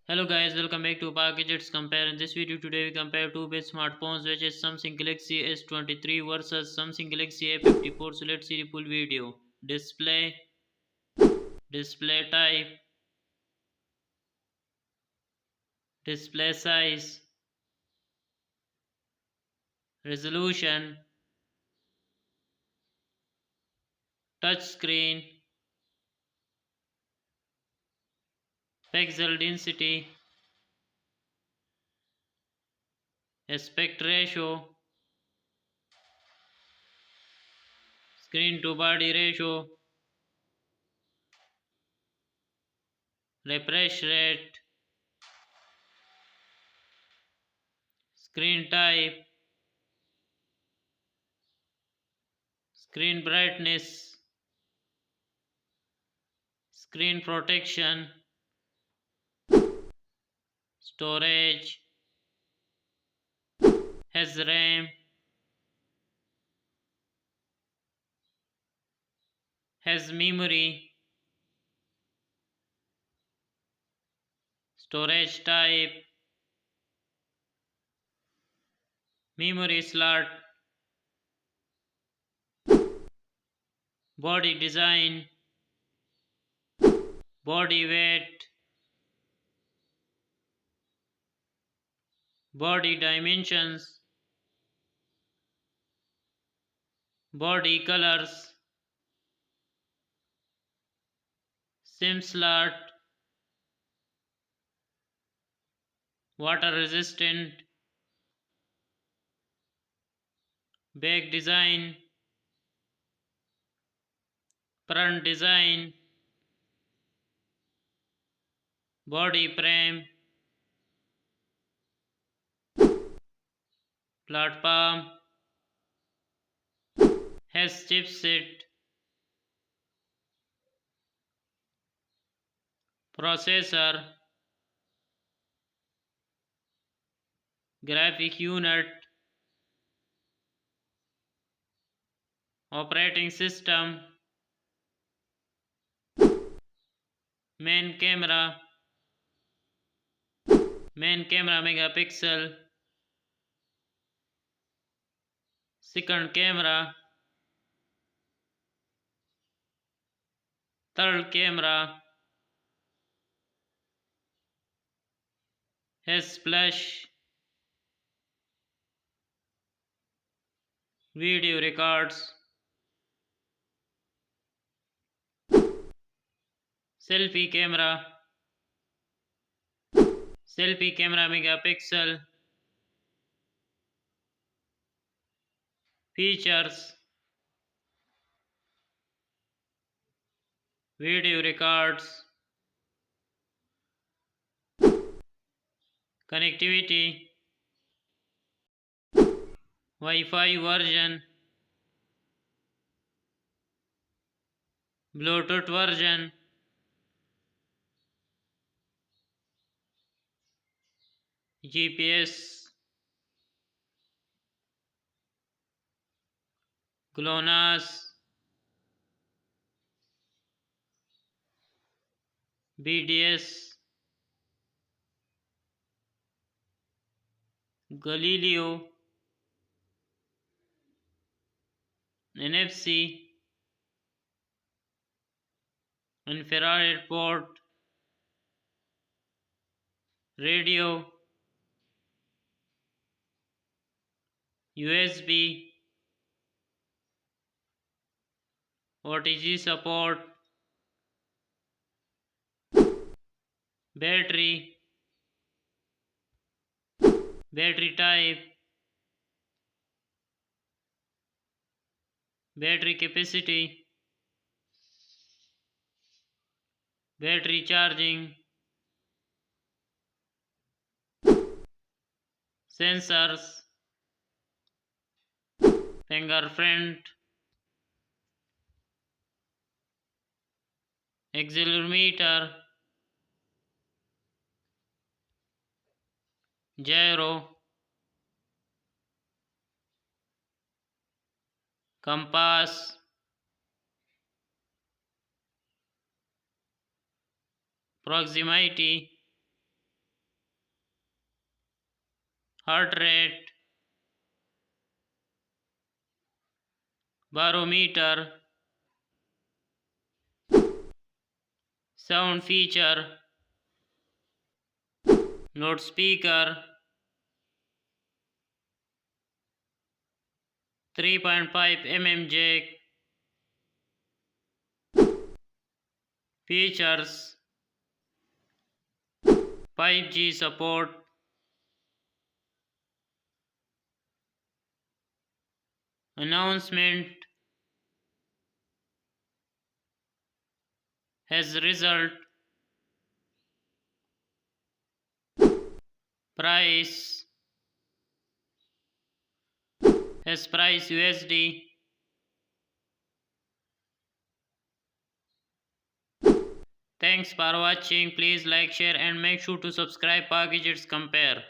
Hello guys, welcome back to Gatgets Compare. In this video today we compare two best smartphones, which is Samsung Galaxy S23 versus Samsung Galaxy A54. So let's see the full video. Display type, display size, resolution, touch screen, pixel density, aspect ratio, screen to body ratio, refresh rate, screen type, screen brightness, screen protection, storage, has RAM, has memory, storage type, memory slot, body design, body weight, body dimensions, body colors, SIM slot, water resistant, back design, front design, body frame, platform, has chipset, processor, graphic unit, operating system, main camera, megapixel, second camera, third camera, has flash, video records, selfie camera, megapixel, features, video records, connectivity, Wi-Fi version, Bluetooth version, GPS, GLONASS, BDS, Galileo, NFC, infrared port, radio, USB, OTG support, battery, battery type, battery capacity, battery charging, sensors, fingerprint, accelerometer, gyro, compass, proximity, heart rate, barometer, sound feature, loudspeaker, 3.5 mm jack, features, 5G support, announcement, has result, price, has price USD. Thanks for watching. Please like, share and make sure to subscribe. Gatgets compare.